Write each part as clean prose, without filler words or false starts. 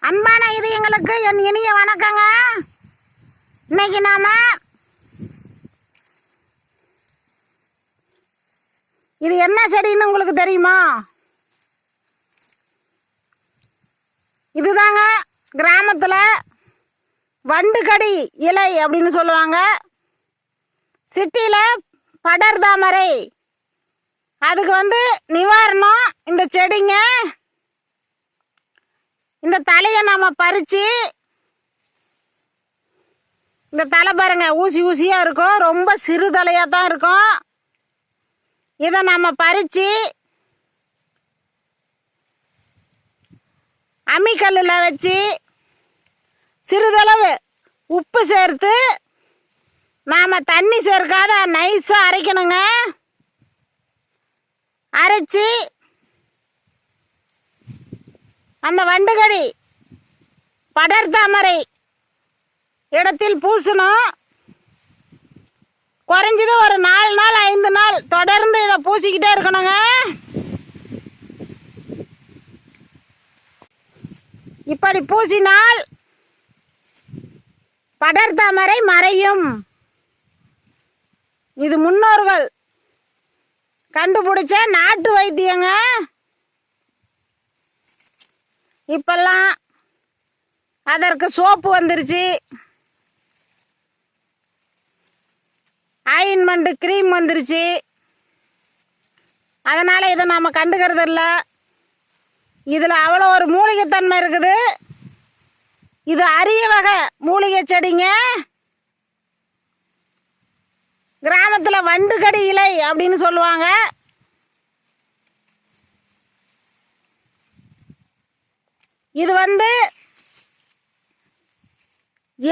அன்பான இதயங்களுக்கு என் இனிய வணக்கங்க. இன்னைக்கு நாம இது என்ன செடின்னு உங்களுக்கு தெரியுமா? இதுதாங்க கிராமத்தில் வண்டுகடி இலை அப்படின்னு சொல்லுவாங்க. சிட்டியில் படர்தாமரை. அதுக்கு நிவாரணம் இந்த செடிங்க. இந்த தலையை நம்ம பறித்து, இந்த தலை பாருங்க ஊசி ஊசியாக இருக்கும், ரொம்ப சிறு தலையாக தான் இருக்கும். இதை நம்ம பறித்து அம்மிக்கல்லில் வச்சு சிறிதளவு உப்பு சேர்த்து நாம் தண்ணி சேர்க்காத நைஸாக அரைக்கணுங்க. அரைச்சி அந்த வண்டுகடி படர்தாமரை இடத்தில் பூசணும். குறைஞ்சது ஒரு 4 நாள் 5 நாள் தொடர்ந்து இதை பூசிக்கிட்டே இருக்கணுங்க. இப்படி பூசினால் படர்தாமரை மறையும். இது முன்னோர்கள் கண்டுபிடிச்ச நாட்டு வைத்தியங்க. இப்பெல்லாம் அதற்கு சோப்பு வந்துருச்சு, ஆயின்மெண்ட் க்ரீம் வந்துருச்சு. அதனால் இதை நாம் கண்டுக்கிறது இல்லை. இதில் அவ்வளோ ஒரு மூலிகைத்தன்மை இருக்குது. இது அரிய வகை மூலிகை செடிங்க. கிராமத்தில் வண்டுகடி இலை அப்படின்னு சொல்லுவாங்க. இது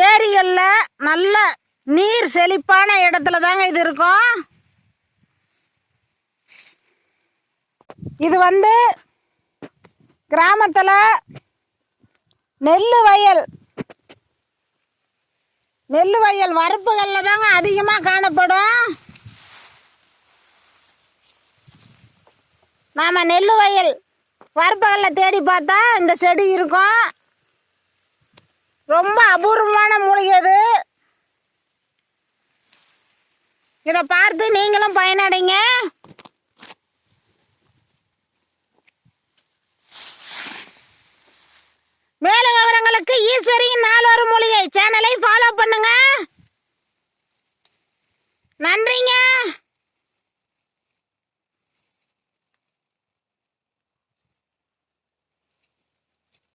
ஏரிகளில் நல்ல நீர் செழிப்பான இடத்துல தாங்க இது இருக்கும். இது கிராமத்தில் நெல் வயல் வரப்புகளில் தாங்க அதிகமாக காணப்படும். நாம் நெல் வயல் வரப்புகளில் தேடி பார்த்தா இந்த செடி இருக்கும். ரொம்ப அபூர்வமான மூலிகை இது. இதை பார்த்து நீங்களும் பயனடைங்க. மேலும் விவரங்களுக்கு ஈஸ்வரியின் நாளொரு மூலிகை சேனலை ஃபாலோ பண்ணுங்க. நன்றிங்க.